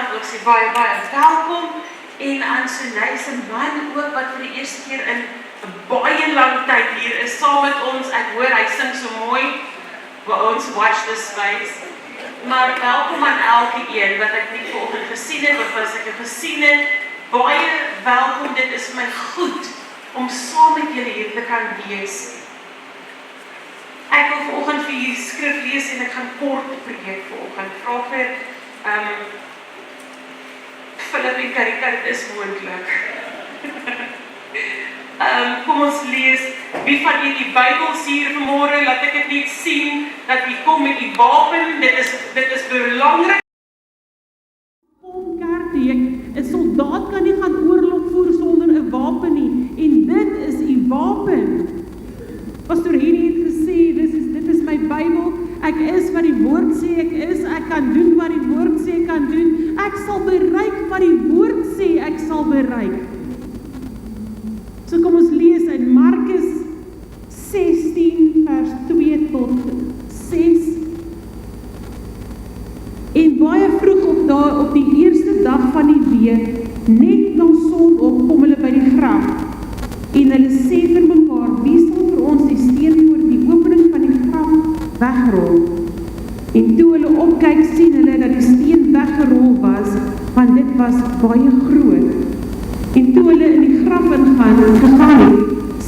self ook sê baie welkom en aan Sunay se man ook wat vir die eerste keer in 'n baie lang tyd hier is saam met ons. Ek hoor hy sing so mooi. Ons watch this space. Maar welkom aan elke een wat ek nie vanoggend gesien het of as ek het gesien het. Baie welkom, dit is my goed om saam met julle hier te kan wees. Ek wil vanoggend vir julle skrif lees en ek gaan kort preek vanoggend. Vra vir Philip en Karika, dit is moontlik. Kom ons lees, wie van julle die Bybel hier vanmôre, laat ek dit net sien, dat jy kom met die wapen, dit is belangrik. Een soldaat kan nie gaan oorlog voer sonder 'n wapen nie, en dit is die wapen. Pastor Henny het gesê, dit is my Bybel, ek is wat die woord sê ek is, ek kan doen wat die woord sê ek kan doen, ek sal bereik wat die woord sê ek sal bereik. So kom ons lees in Markus 16 vers 2 tot 6. En baie vroeg op die eerste dag van die week, net na sonop, kom hulle by die graf. En hulle sê vir mekaar, wie sal vir ons die steen voor die opening van die graf wegrol? En toe hulle opkyk, sien hulle dat die steen weggerol was, want dit was baie groot. En toe hulle in die graf gegaan het,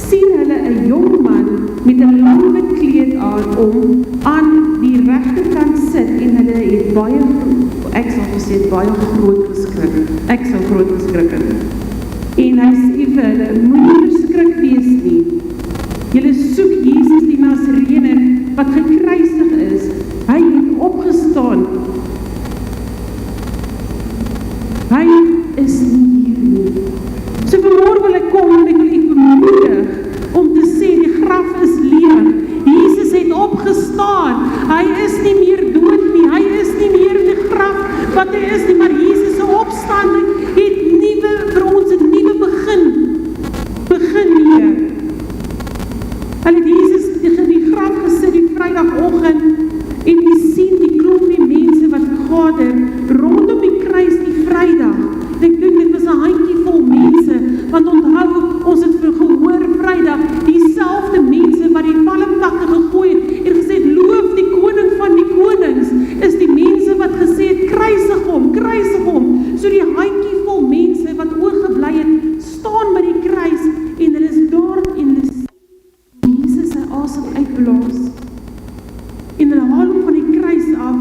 sien hulle 'n jong man met 'n lang wit kleed aan die regterkant sit, en hulle het baie groot geskrik. Ek sal groot geskrik het. En hy sê vir hulle, moenie verskrik wees nie. Julle soek Jesus die Nasareëner wat gekruisig is. Hy het opgestaan. Hy is nie hier nie. So vanmôre wil ek kom en ek wil u bemoedig om te sê die graf is leeg. Jesus het opgestaan. Hy is nie meer dood nie. Hy is nie meer in die graf wat hy is nie, maar Jesus se opstanding het vir ons 'n nuwe begin hier. Hulle het Jesus in die graf gesit die Vrydagoggend en jy sien die klompie mense wat vergader rondom die kruis die Vrydag. Ek dink dit was 'n handjievol mense, want onthou, ons het gehoor Vrydag, dieselfde mense wat die palmtakke gegooi het en gesê het, loof die koning van die konings, is die mense wat gesê het, kruisig hom. So die handjievol mense wat oorgebly het, staan by die kruis en hulle is daar en hulle sien Jesus sy asem uitblaas. En hulle haal hom van die kruis af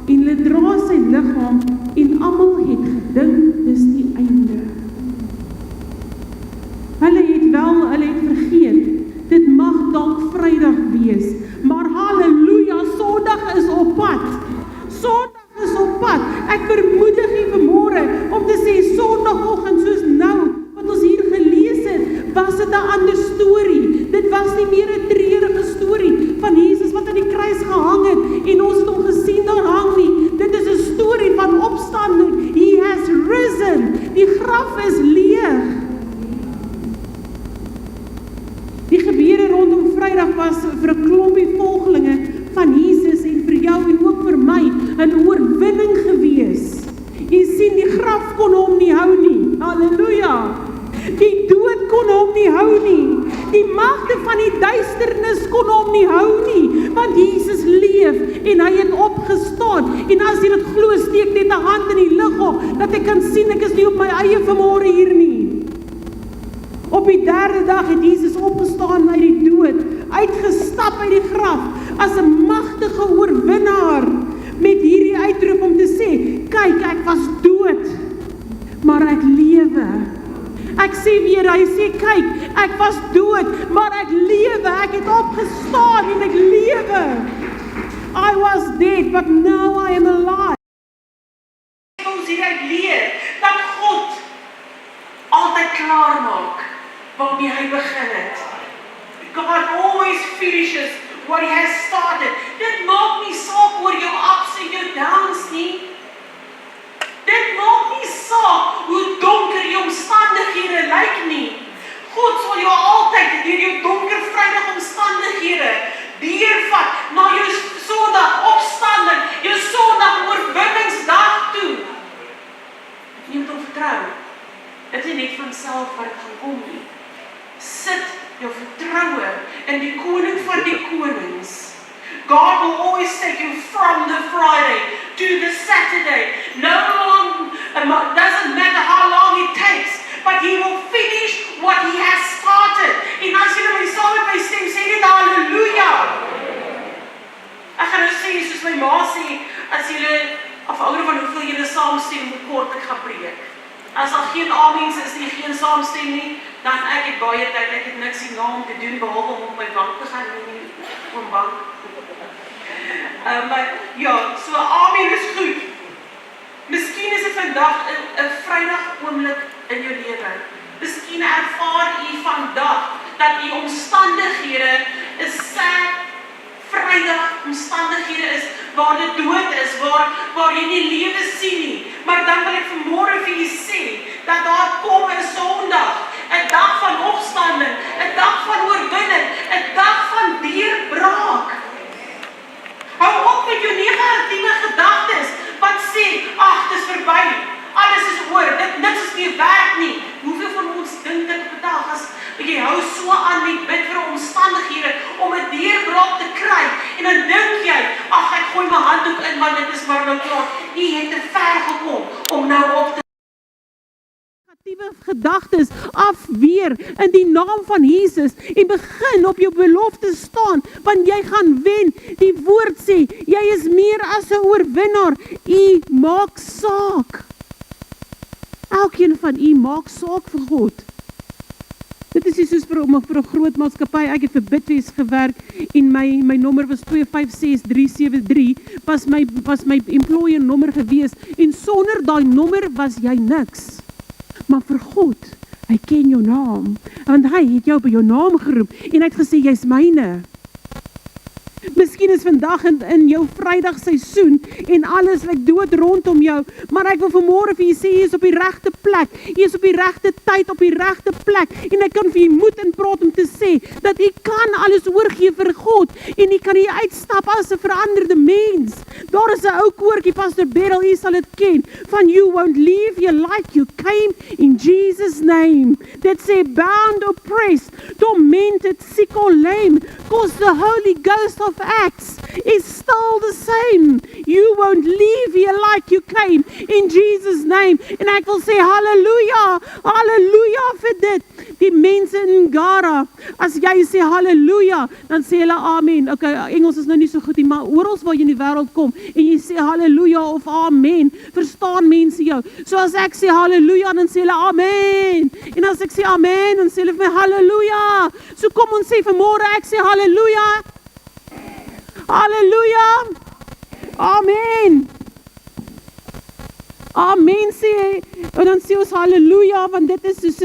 en hulle dra sy liggaam en almal het gedink dis die einde. Hulle het vergeet, dit mag dalk Vrydag wees, maar halleluja, Sondag is op pad. Ek vermoedig u vanmôre om te sê, Sondagoggend soos nou, wat ons hier gelees het, was dit 'n ander storie. Dit was nie meer 'n treurige storie van Jesus wat aan die kruis gehang het en ons het hom gesien daar hang nie. Dit is 'n storie van opstanding. He has risen. Die graf is leeg. Die gebeure rondom Vrydag was vir 'n klompie volgelinge van Jesus en vir jou en ook vir my 'n oorwinning gewees. Jy sien, die graf kon hom nie hou nie. Halleluja. Die dood kon hom nie hou nie. Die magte van die duisternis kon hom nie hou nie, want Jesus leef en hy het opgestaan. En as jy dit glo, steek net 'n hand in die lug op, dat ek kan sien ek is nie op my eie vanmôre hier nie. Op die 3de dag het Jesus opgestaan uit die dood, uitgestap uit die graf, as 'n magtige oorwinnaar, met hierdie uitroep om te sê, kyk, ek was dood, maar ek lewe. Ek sê weer, hy sê, kyk, ek was dood, maar ek lewe, ek het opgestaan en ek lewe. I was dead, but now I am alive. Ons hieruit leer, dat God altyd klaar maak, waarmee hy begin het. God always finishes what he has started. Dit maak nie saak oor jou ups en jou downs nie. Dit maak nie saak hoe donker jou omstandighede lyk nie. God sal jou altyd deur jou donker Vrydag omstandighede deurvat na jou Sondag opstanding, jou Sondag oorwinningsdag toe. Jy moet hom vertrou. Dit is net van self wat het gaan kom nie. Sit jou vertroue in die koning van die konings. God will always take you from the Friday to the Saturday. Doesn't matter how long it takes, but He will finish what He has started. En as jy my saam met my stem, sê net halleluja. Ek gaan nou sê, soos my ma sê, as julle, afhangende van hoeveel julle saamstem, hoe kort ek gaan preek. As daar geen amens is nie, geen saamstem nie, dan ek het baie tyd, ek het niks hierna om te doen, behalwe om op my bank te gaan doen, op bank. Maar ja, so amen is goed. Miskien is dit vandag 'n Vrydag oomblik in jou lewe. Miskien ervaar u vandag dat u omstandighede is sad Vrydag omstandighede is waar dit dood is, waar jy nie lewe sien nie. Maar dan wil ek vanmôre vir u sê dat daar kom 'n Sondag, 'n dag van opstanding, 'n dag van oorwinning, 'n dag van deurbraak. Hou op met jou negatiewe gedagtes wat sê, ag, dis verby. Alles is oor, niks is meer werk nie. Hoeveel van ons dink dit op 'n dag as jy hou so aan met bid vir omstandighede om 'n deurbraak te kry en dan dink jy, ag, ek gooi my handdoek in want dit is maar nou klaar. Jy het te ver gekom om nou op te negatiewe gedagtes afweer in die naam van Jesus en begin op jou belofte staan, want jy gaan wen. Die woord sê, jy is meer as 'n oorwinnaar. U maak saak. Elkeen van u maak saak vir God. Dit is nie soos vir 'n groot maatskappy. Ek het vir Bidwest gewerk en my nommer was 256373 was my employer nommer gewees en sonder daai nommer was jy niks. Maar vir God, hy ken jou naam, want hy het jou by jou naam geroep en hy het gesê, jy's myne. Miskien is vandag in jou Vrydag seisoen en alles lyk dood rondom jou, maar ek wil vanmôre vir jy sê, jy is op die regte plek, jy is op die regte tyd, op die regte plek, en ek kan vir jy moed in praat om te sê, dat jy kan alles oorgee vir God, en jy kan jy uitstap as 'n veranderde mens. Daar is 'n ou koortjie, Pastor Beryl, jy sal dit ken, van you won't leave you like you came in Jesus' name. Dit sê, bound, oppressed, tormented, sick or lame, cause the Holy Ghost of Acts is still the same. You won't leave here like you came in Jesus' name. En ek wil sê halleluja, halleluja vir dit. Die mense in Gara, as jy sê halleluja, dan sê hulle amen. Okay, Engels is nou nie so goed nie, maar oral waar jy in die wêreld kom en jy sê halleluja of amen, verstaan mense jou. So as ek sê halleluja, dan sê hulle amen. En as ek sê amen, dan sê hulle vir my halleluja. So kom ons sê vanmôre, ek sê halleluja. Halleluja. Amen. Amen sê, en dan sê ons halleluja, want dit is soos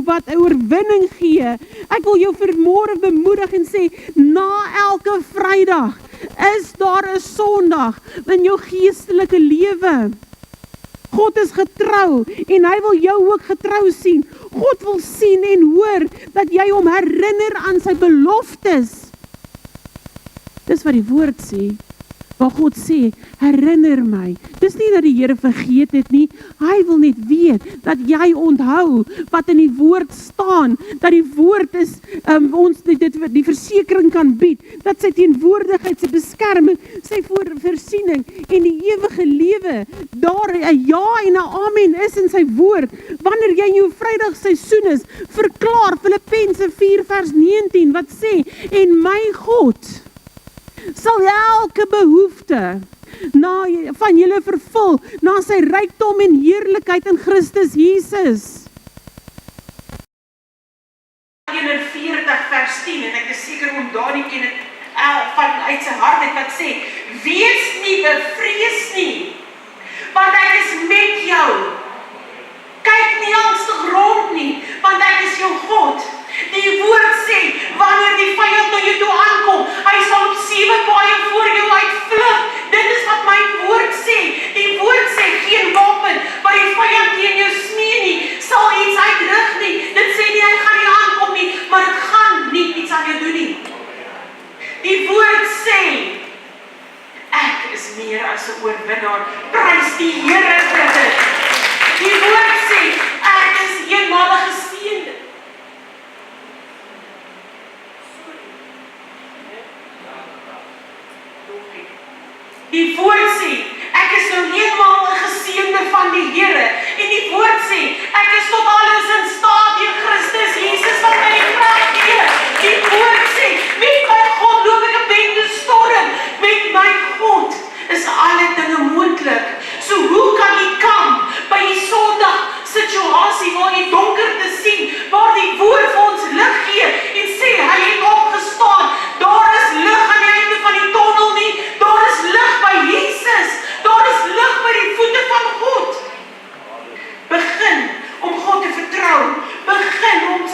wat 'n oorwinning gee. Ek wil jou vanmôre bemoedig en sê, na elke Vrydag is daar 'n Sondag in jou geestelike lewe. God is getrou en hy wil jou ook getrou sien. God wil sien en hoor dat jy hom herinner aan sy beloftes. Dis wat die woord sê, waar God sê, herinner my. Dis nie dat die Here vergeet het nie, hy wil net weet, dat jy onthou, wat in die woord staan, dat die woord is, ons die versekering kan bied, dat sy teenwoordigheid, sy beskerming, sy voorsiening, en die ewige lewe, daar 'n ja en 'n amen is in sy woord, wanneer jy in jou Vrydag seisoen is, verklaar Filippense 4 vers 19, wat sê, en my God, sal elke behoefte van julle vervul na sy rykdom en heerlikheid in Christus Jesus. 41 vers 10 en ek is seker om daardie ken dit vanuit sy hart wat sê, wees nie bevrees nie, want ek is met jou. Kyk nie angstig rond nie, want ek is jou God. Die woord sê, wanneer die vyand na jou toe aankom, hy sal op 7 paaie voor jou uitvlug. Dit is wat my woord sê. Die woord sê, geen wapen wat die vyand teen jou smee nie, sal iets uitrig nie. Dit sê nie, hy gaan nie aankom nie, maar dit gaan nie iets aan jou doen nie. Die woord sê, ek is meer as 'n oorwinnaar. Prys die Here vir dit.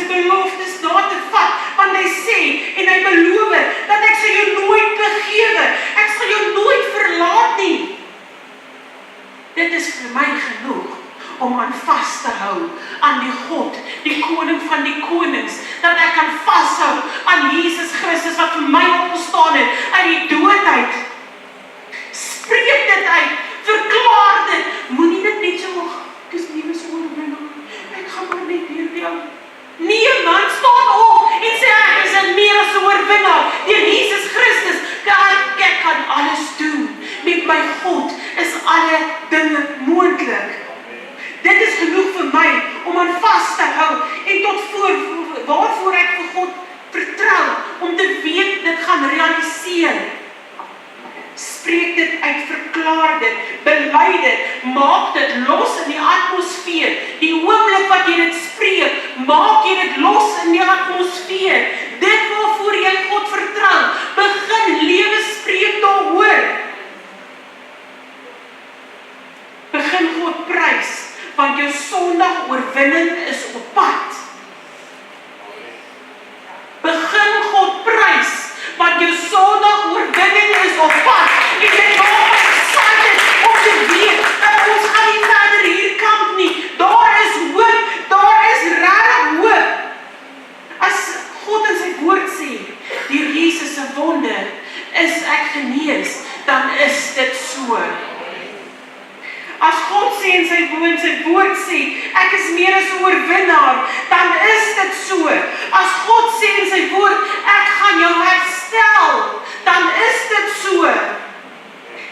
beloftes na te vat, want hy sê, en hy beloof, dat ek sal jou nooit begewe, ek sal jou nooit verlaat nie. Dit is vir my genoeg, om aan vas te hou, aan die God, die koning van die konings, dat ek kan vashou aan Jesus Christus, wat vir my opgestaan het, uit die dood uit. Spreek dit uit, verklaar dit, moenie dit net so, ek is nie meer so oorwinnaar, ek gaan maar net hierdie. Nee man, staan op, en sê ek is een meer as 'n oorwinnaar, deur Jesus Christus, ek kan alles doen, met my God is alle dinge moontlik. Dit is genoeg vir my, om aan vas te hou, en tot waarvoor ek vir God vertrou, om te weet, dit gaan realiseer. Spreek dit uit, verklaar dit, bely dit, maak dit los in die atmosfeer. Die oomblik wat jy dit spreek, maak jy dit los in die atmosfeer. Dit waarvoor jy God vertrou, begin lewe spreek daaroor. Begin God prys, want jou Sondag oorwinning is op pad. Begin God prys, want jou Sondag oorwinning is op pad. En jy maak my excited om te weet, dat ons gaan nie verder hier kamp nie. Daar is hoop, daar is regtig hoop. As God in sy woord sê, deur Jesus se wonde is ek genees, dan is dit so. As God sê in sy woord sê, ek is meer as 'n oorwinnaar, dan is dit so. As God sê in sy woord, ek gaan jou herstel, dan is dit so.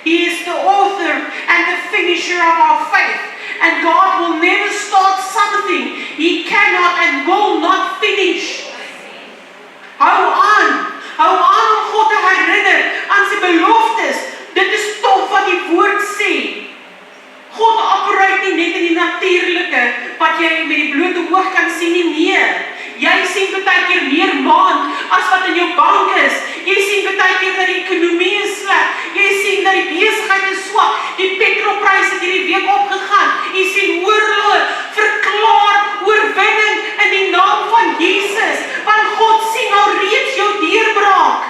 He is the author and the finisher of our faith. And God will never start something He cannot and will not finish. Hou aan om God te herinner aan sy beloftes. Dit is tog wat die woord sê. God operate nie net in die natuurlike, wat jy met die blote oog kan sien nie, nee. Jy sien baie keer meer maan, as wat in jou bank is. Jy sien baie keer dat die ekonomie is sleg. Jy sien dat die besigheid is swak. Die petrolprys het hierdie week opgegaan. Jy sien oorlog, verklaar oorwinning in die naam van Jesus, want God sien al reeds jou deurbraak.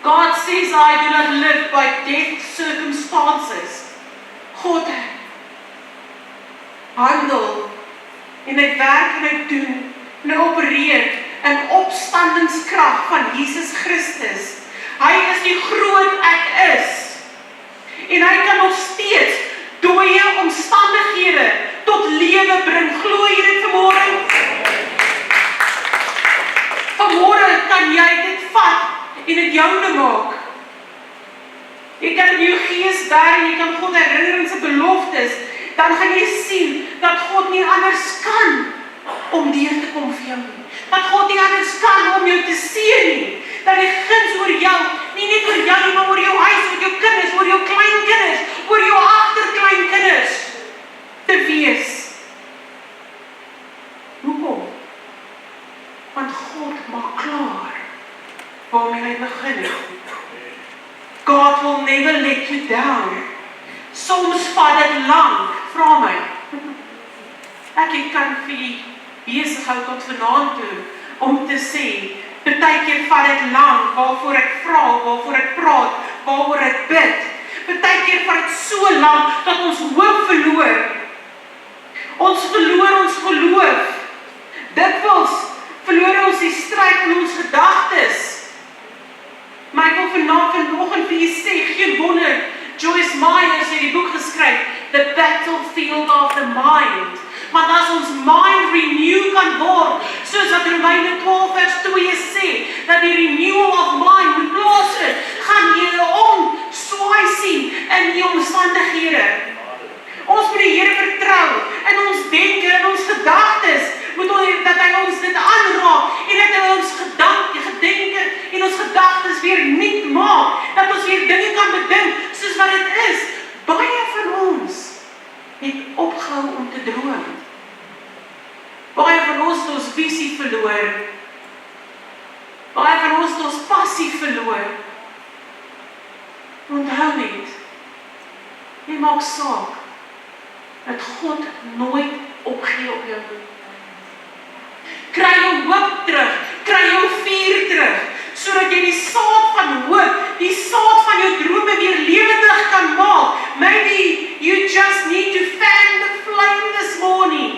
God says, I do not live by death circumstances. God handel, en hy werk en hy doen, en hy opereer in opstandingskrag van Jesus Christus. Hy is die groot ek is. En hy kan nog steeds dooie omstandighede tot lewe bring. Glo jy dit vanmôre? Vanmôre kan jy dit vat en dit joune maak. Jy kan in jou gees daar en jy kan God herinner aan sy beloftes. Dan gaan jy sien dat God nie anders kan om deur te kom vir jou nie. Dat God nie anders kan om jou te seën nie. Dat die guns oor jou, nie net oor jou nie, maar oor jou huis, oor jou kinders, oor jou kleinkinders, oor jou agterkleinkinders te wees. Hoekom? Want God maak klaar waarmee hy begin het. God will never let you down. Soms vat dit lank, vra my. Ek kan vir die besigheid tot vanaand toe, om te sê, partykeer vat dit lank, waarvoor ek vra, waarvoor ek praat, waaroor ek bid. Partykeer vat dit so lank, dat ons hoop verloor. Ons verloor ons geloof. Dikwels verloor ons die stryd in ons gedagtes. Maar ek wil vanoggend vir julle sê, geen wonder, Joyce Meyer het die boek geskryf, The Battlefield of the Mind. Want as ons mind renew kan word, soos wat Romeine 12 vers 2 sê, dat die renewal of mind moet plaasvind, gaan jy omswaai sien in die omstandighede. Ons moet die Here vertrou in ons denke, in ons gedagtes, dat hy ons dit aanraak en dat hy ons gedenke en ons gedagtes weer nuut maak, dat ons weer dinge kan bedink soos wat dit is. Baie van ons het opgehou om te droom. Baie van ons het ons visie verloor. Baie van ons het ons passie verloor. Onthou net, jy maak saak dat God nooit opgee op jou nie. Kry jou hoop terug, kry jou vuur terug, sodat jy die saad van hoop, die saad van jou drome weer lewendig kan maak. Maybe you just need to fan the flame this morning.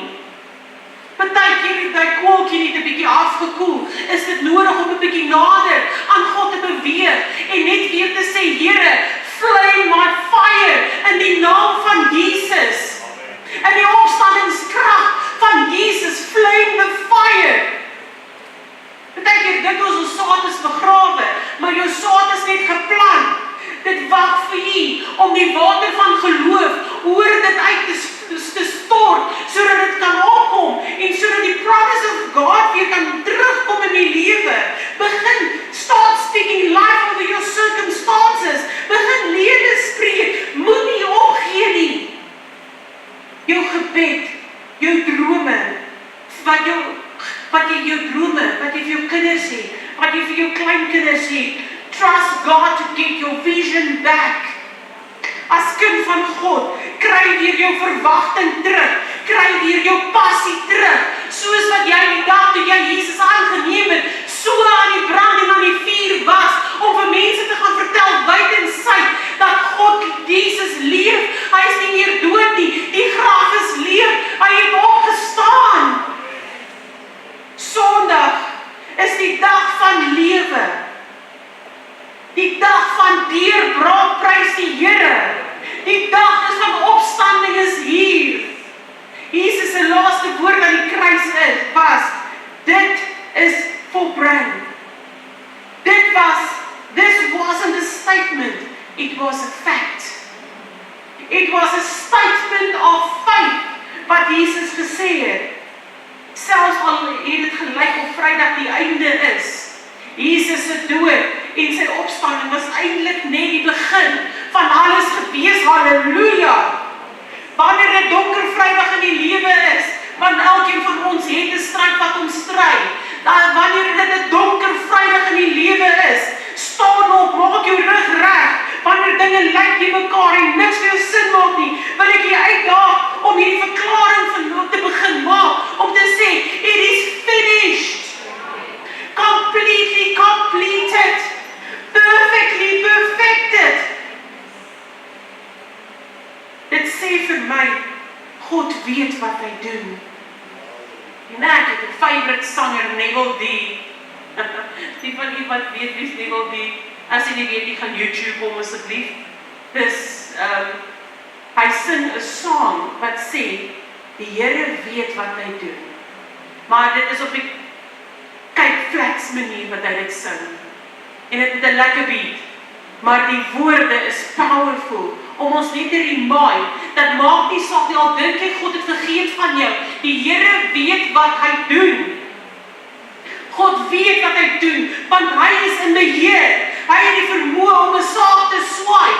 Partykeer het die koeltjie net 'n bietjie afgekoel. Is dit nodig om 'n bietjie nader aan God te beweeg en net weer te sê, Here, flame my fire in die naam van Jesus. In die opstandingskrag van Jesus, flame the fire. Partykeer dink ons saad is begrawe, maar jou saad is net geplant. Dit wag vir U om die water van geloof oor dit uit te stort, sodat dit kan opkom en sodat die promise of God weer kan terugkom in die lewe. Begin start speaking life over your circumstances. Begin lewe spreek. Moet nie opgee nie. Jou gebed, jou drome, wat jy jou drome, wat jy vir jou kinders het, wat jy vir jou kleinkinders het. Trust God to get your vision back. As kind van God, kry weer jou verwagting terug, kry weer jou passie terug, soos wat jy die dag toe jy Jesus aangeneem het, so aan die brand en aan die vuur was, om vir mense te gaan vertel wyd en suid, dat God, Jesus leef, hy is nie meer dood nie, die graf is leeg, hy het opgestaan. Sondag is die dag van lewe. Die dag van deurbraak, prys die Here. Die dag is van opstanding is hier. Jesus se laaste woord aan die kruis was, dit is volbring. This wasn't a statement, it was a fact. It was a statement of faith, wat Jesus gesê het. Selfs al het dit gelyk op Vrydag die einde is, Jesus se dood en sy opstanding was eintlik net die begin van alles gewees. Halleluja! Wanneer dit donker Vrydag in die lewe is, want elkeen van ons het 'n stryd wat ons stry. Wanneer dit 'n donker Vrydag in die lewe is, staan op, maak jou rug reg. Wanneer dinge lyk nie mekaar en niks vir jou sin maak nie, wil ek jy uitdaag om hierdie verklaring van te begin maak, om te sê, it is finished. Completely completed. Perfectly perfected. Dit sê vir my, God weet wat hy doen. En ek het 'n favorite sanger, Neville D. Die van u wat weet wie is Neville D? As jy nie weet, jy gaan YouTube om asseblief. Hy sing 'n song wat sê, die Here weet wat hy doen. Maar dit is op die Kate Flats manier wat hy dit sing. En dit het 'n lekker beat. Maar die woorde is powerful, om ons net te remind, dat maak nie saak nie, al dink jy God het vergeet van jou. Die Here weet wat hy doen. God weet wat hy doen, want hy is in beheer. Hy het die vermoë om 'n saak te swaai,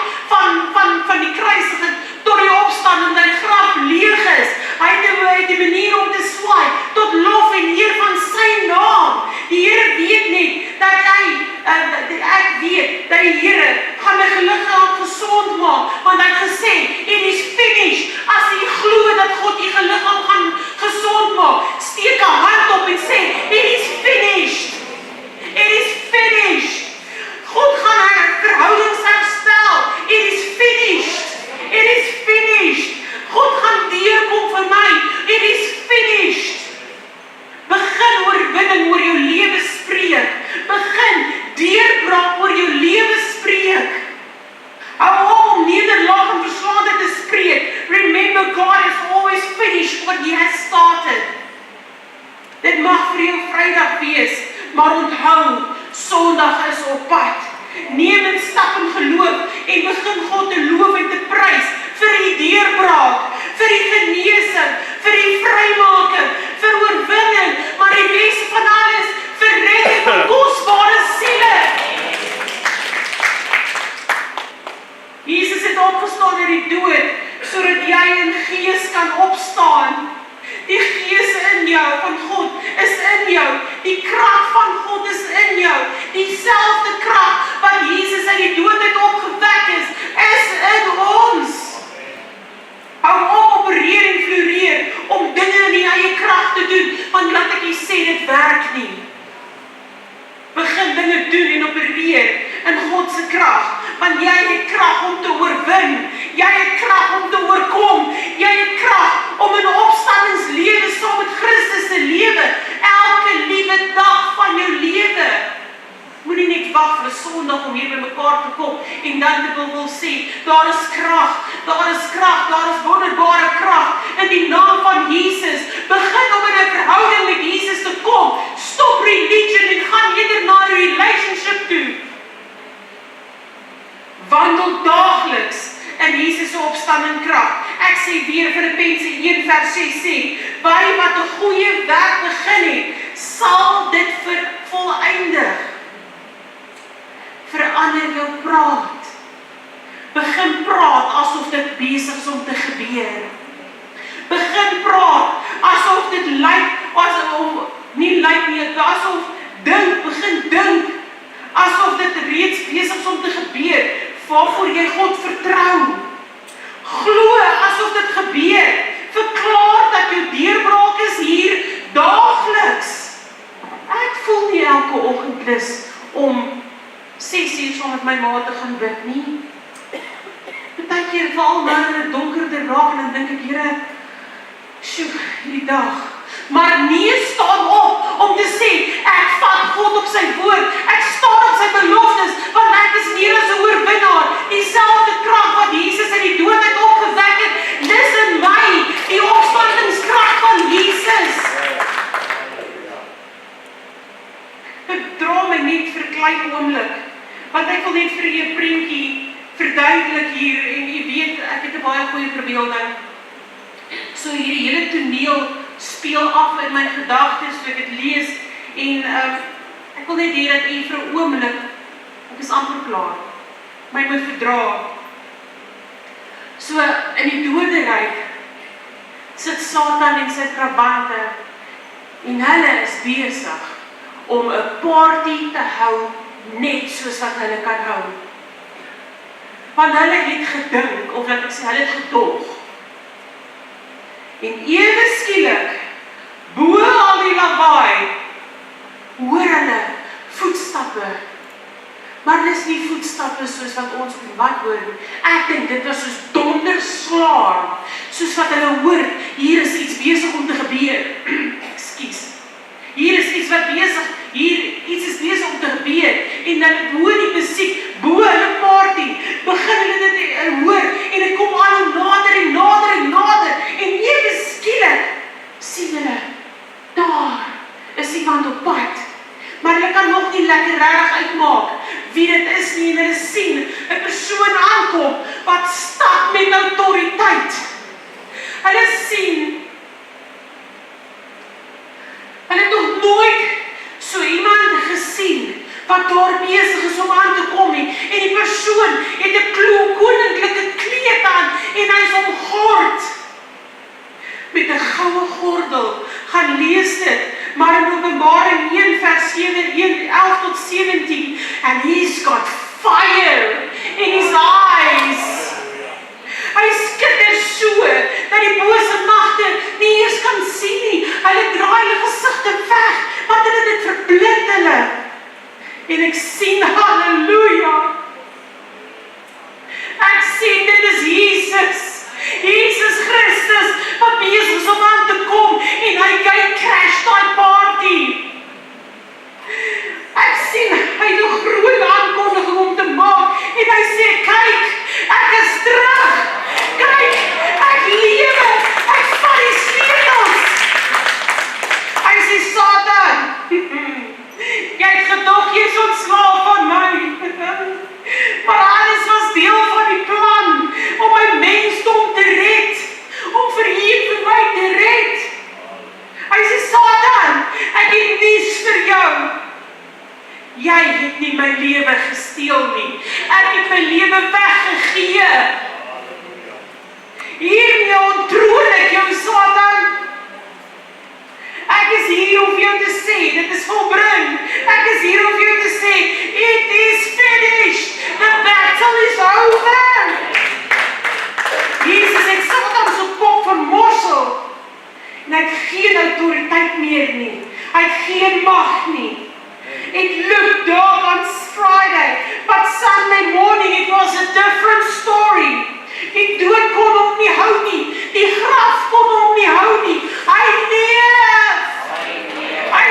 van die kruisiging tot die opstanding, dat die graf leeg is. Hy het die manier om te swaai, tot lof en eer van sy naam. Die Here weet net, dat ek weet, dat die Here gaan my liggaam gesond maak, want hy het gesê, it is finished. As jy glo dat God jy liggaam gaan gesond maak, steek 'n hand op en sê, it is finished. It is finished. God gaan haar verhoudings herstel. It is finished. It is finished. God gaan deurkom vir my. It is finished. Begin oorwinning oor jou lewe spreek. Begin deurbraak oor jou lewe spreek. Hou op om nederlaag en verslaande te spreek. Remember, God has always finished what He has started. Dit mag vir jou Vrydag wees, maar onthou, Sondag is op pad. Neem 'n stap in geloof en begin God te loof en te prys vir die deurbraak, vir die genesing, vir die vrymaking, vir oorwinning, maar die beste van alles, vir redding van kosbare siele. Jesus het opgestaan uit die dood, sodat jy in gees kan opstaan. Die gees in jou van God is in jou. Die krag van God is in jou. Dieselfde krag wat Jesus uit die dood uit opgewek is in ons. Hou op opereer en floreer om dinge in die eie krag te doen, want laat ek jy sê, dit werk Filippense 1 vers 6 sê, "Hy wat 'n goeie werk begin het, sal dit volëindig." Verander jou praat. Begin praat asof dit besig is om te gebeur. Begin praat asof dit lyk, asof nie lyk nie, asof begin dink asof dit reeds besig is om te gebeur, waarvoor jy God vertrou. Glo asof dit gebeur. Verklaar dat jou deurbraak is hier daagliks. Ek voel nie elke oggend lus om 6 uur saam met my ma te gaan bid nie. Partykeer val maar in 'n donkerder raak en dan dink ek, Here, sjoe, hierdie dag. Maar nee, staan op om te sê, ek vat God op sy woord, ek staan op sy beloftes, want ek is meer as 'n oorwinnaar. Dieselfde krag wat Jesus uit die dood uit opgewek het, dis in my, die opstandingskrag van Jesus. Ek dra my net vir 'n klein oomblik, want ek wil net vir julle 'n prentjie verduidelik hier, en jy weet, ek het 'n baie goeie verbeelding. So hierdie hele toneel speel af in my gedagtes, so ek het lees, en ek wil net hê dat u vir 'n oomblik, ek is amper klaar, my moet verdra. So in die doderyk sit Satan en sy trabante, en hulle is besig om 'n party te hou, net soos wat hulle kan hou. Want hulle het gedink, of laat ek sê, hulle het gedog. En ewe skielik, bo al die lawaai, hoor hulle voetstappe. Maar dis nie voetstappe soos wat ons op die pad hoor nie. Ek dink dit was soos donderslae, soos wat hulle hoor, hier is iets besig om te gebeur. Ekskuus. Hier is iets wat iets is besig om te gebeur. En dan hoor die musiek, bo hulle party, begin hulle dit hoor, en dit kom al nader en nader en nader, en ewe skielik sien hulle, daar is iemand op pad, maar hulle kan nog nie lekker regtig uitmaak wie dit is nie, en hulle sien 'n persoon aankom, wat stap met autoriteit. Hulle sien, hulle het nog nooit so iemand gesien, wat daar besig is om aan te kom nie, en die persoon het 'n koninklike kleed aan, en hy is omgord met 'n goue gordel. Gaan lees dit, maar in Openbaring 1 vers 11 tot 17, and he's got fire in his eyes. Hy skitter so, dat die bose magte nie eers kan sien nie. Hulle draai hulle gesigte weg, want hulle dit verblind hulle. En ek sien, halleluja, ek sien, dit is Jesus Christus, wat besig is om aan te kom, en hy crash die party. Ek sien, hy het 'n groot aankondiging om te maak, en hy sê, kyk, ek is terug, kyk, ek lewe, ek vat die sleutels. Hy sê, Satan, jy het gedog, jy is ontslaaf van my, maar alles was deel van die plan, om my mensdom te red, om vir my te red. Hy sê, Satan, ek het nuus vir jou. Jy het nie my lewe gesteel nie. Ek het my lewe weggegee. Hiermee ontroon ek jou, Satan. Ek is hier om jou te sê, dit is volbring. Ek is hier om jou te sê, it is finished. The battle is over. Jesus het Satan se kop vermorsel. En hy het geen autoriteit meer nie. Hy het geen mag nie. It looked dark on Friday, but Sunday morning it was a different story. Die dood kon hom nie hou nie. Die graf kon hom nie hou nie. Hy leef. Hy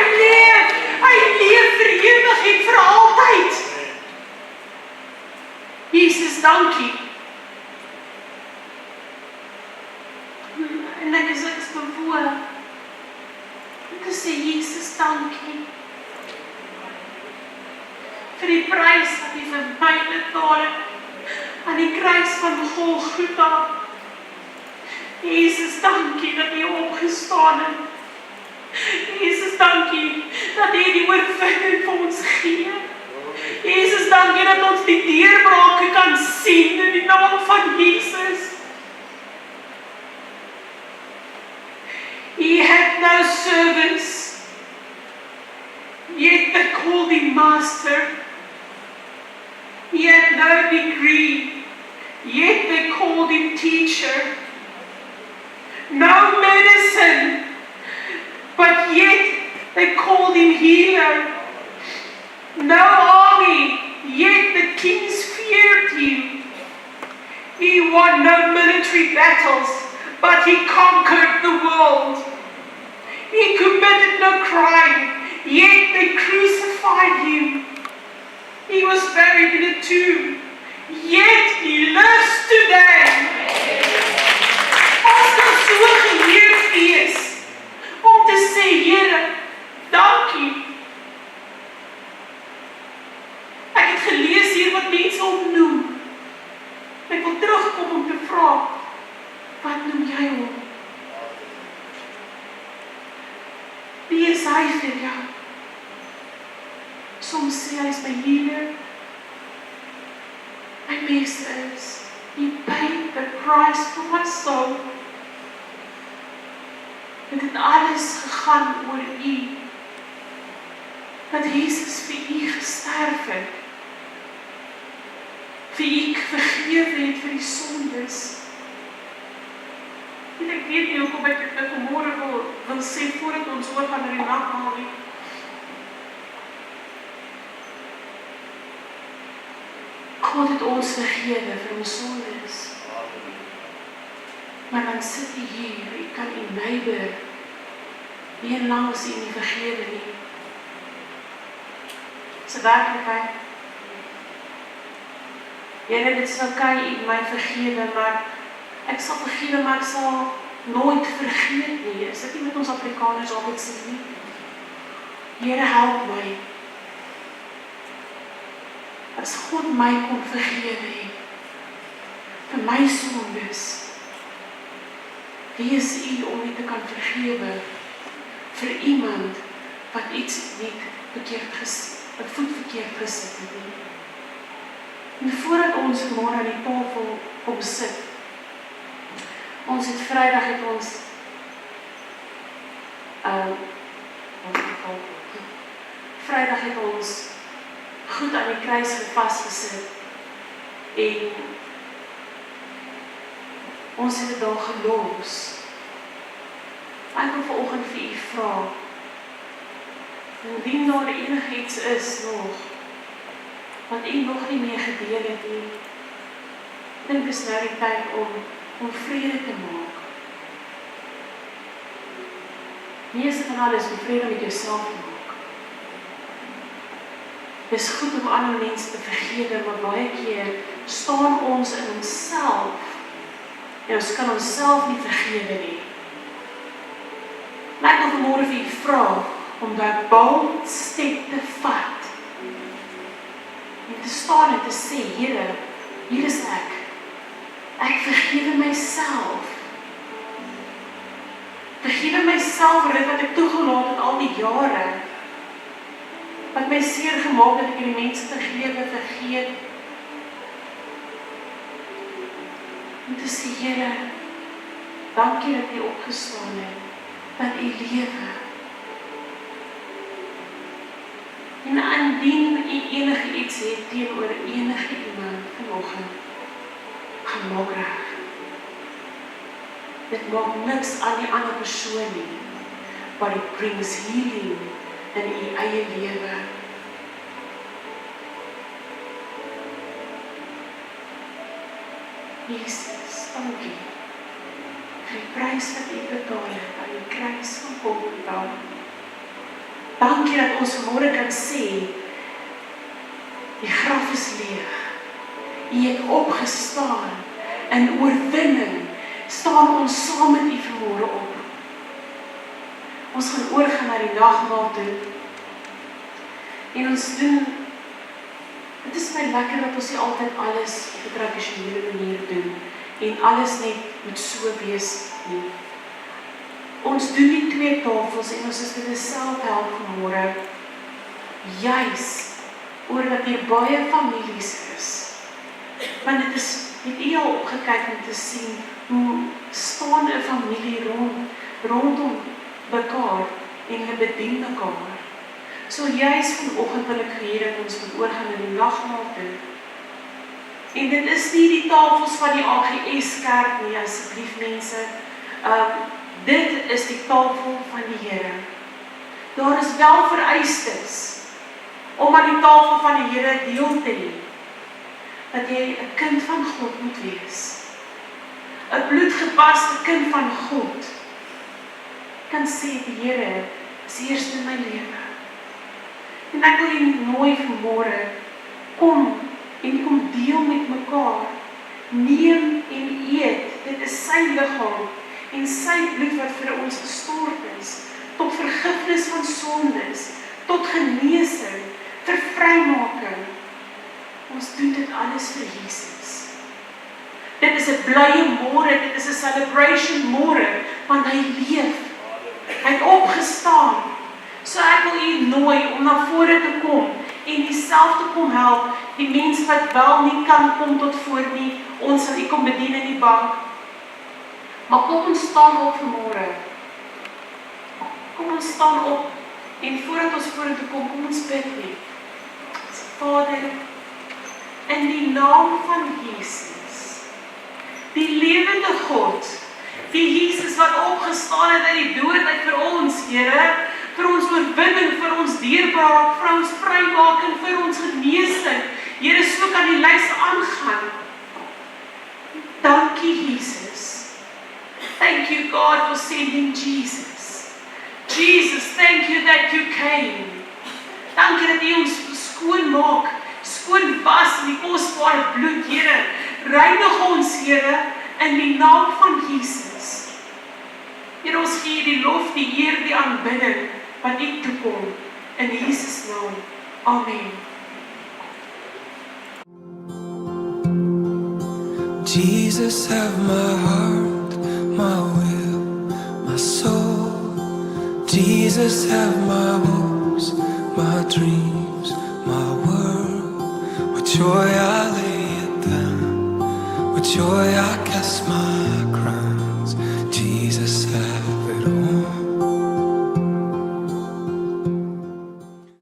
leef vir ewig en vir altyd. Jesus, dankie. En ek is bewoon om te sê, Jesus, dankie. Vir die prys wat U vir my betaal het aan die kruis van Golgotha. Jesus, dankie dat U opgestaan het. Jesus, dankie dat U die oorwinning vir ons gee. Jesus, dankie dat ons die deurbrake kan sien in die naam van Jesus. He had no servants, yet they called Him Master. He had no degree, yet they called Him Teacher. No medicine, but yet they called Him Healer. No army, yet the kings feared Him. He won no military battles, but He conquered the world. He committed no crime, yet they crucified Him. He was buried in a tomb, yet He lives today. Ons kan so geheerd wees om te sê, Here, dankie. Ek het gelees hier wat mense hom noem. Ek wil terugkom om te vra, wat noem jy hom? Wie is hy vir jou? Soms sê hy is my healer. My meester is, He paid the price for my soul. Dit het alles gegaan oor U. Dat Jesus vir U gesterf het. Vir U vergewe het vir die sondes. En ek weet nie hoekom ek dit vanmôre wil sê voordat ons oorgaan na die nagmaal nie. God het ons vergewe vir ons sondes. Maar dan sit U hier, U kan U neighbor nie langs U nie vergewe nie. Dis 'n werklikheid. Here, dit is okay, U my vergewe, maar ek sal vergewe, maar ek sal nooit vergeet nie. Is dit nie met ons Afrikaners altyd sê nie? Here, help my. As God my kon vergewe het, vir my sondes, wie is U om nie te kan vergewe vir iemand wat iets net wat voet verkeerd gesit het nie? En voordat ons vanmôre aan die tafel kom sit, ons het Vrydag het ons Vrydag het ons goed aan die kruis vasgesit en ons het dit daar gelos. Ek wil vanoggend vir U vra, indien daar enigiets is nog, wat U nog nie mee gedeel het nie, dink dis nou die tyd om vrede te maak. Meeste van alles om vrede met jouself te maak. Dis goed om ander mense te vergewe, maar baie keer staan ons in onsself en ons kan onsself nie vergewe nie. Maar ek wil vanmôre vir U vra om daai bold step te vat en te staan en te sê, Here, hier is ek. Ek vergewe myself. Vergewe myself vir dit wat ek toegelaat het al die jare. Wat my seer gemaak het, ek die mense vergeet. Om te sê, Here, dankie dat U opgestaan het, dat U lewe. En indien U enige iets het teenoor enige iemand vanoggend, gaan maak reg. Dit maak niks aan die ander persoon nie, but it brings healing in U eie lewe. Jesus, dankie vir die prys wat U betaal het aan die kruis van Golgotha. Dankie dat ons vanmôre kan sê, die graf is leeg. U het opgestaan in oorwinning. Staan ons saam met U vanmôre op. Ons gaan oorgaan na die nagmaal toe. En ons doen, dit is my lekker dat ons nie altyd alles op 'n tradisionele manier doen en alles net moet so wees nie. Ons doen die 2 tafels en ons is dit self help vanmôre, juis oor dat hier baie families is. Want dit is, het u al opgekyk om te sien, hoe staan 'n familie rondom mekaar en hulle bedien mekaar. So juis vanoggend wil ek hier dat ons moet oorgaan in die nagmaal toe. En dit is nie die tafels van die AGS kerk nie, asseblief mense. Dit is die tafel van die Here. Daar is wel vereistes om aan die tafel van die Here deel te hê, dat jy 'n kind van God moet wees. 'n bloedgepaste kind van God kan sê, die Here is eerst in my lewe. En ek wil jy nooi vanmôre, kom deel met mekaar, neem en eet, dit is sy liggaam en sy bloed wat vir ons gestort is, tot vergifnis van sondes, tot genesing, vir vrymaking. Ons doen dit alles vir Jesus. Dit is 'n blye môre, dit is 'n celebration môre, want hy leef. Hy het opgestaan. So ek wil u nooi om na vore te kom en dieselfde kom help, die mense wat wel nie kan kom tot voor nie, ons sal u kom bedien in die bank. Maar kom ons staan op vanmôre. Kom ons staan op en voordat ons vorentoe kom ons bid net. Vader, in die naam van Jesus, die lewende God, die Jesus wat opgestaan het uit die dood uit vir ons, Here, vir ons oorwinning, vir ons deurbraak, vir ons vrymaking, vir ons genesing. Here, so kan die lys aangaan. Dankie, Jesus. Thank you, God, for sending Jesus. Jesus, thank you that you came. Dankie dat U ons skoon maak, skoon was in die kosbare bloed, Here. Reinig ons, Here, in die naam van Jesus. Here, ons gee die lof, die eer, die aanbidding wat U toekom, in Jesus naam. Amen. Jesus, have my heart, my will, my soul. Jesus, have my hopes, my dreams, my world. With joy I lay it down, with joy I cast my crowns. Jesus, have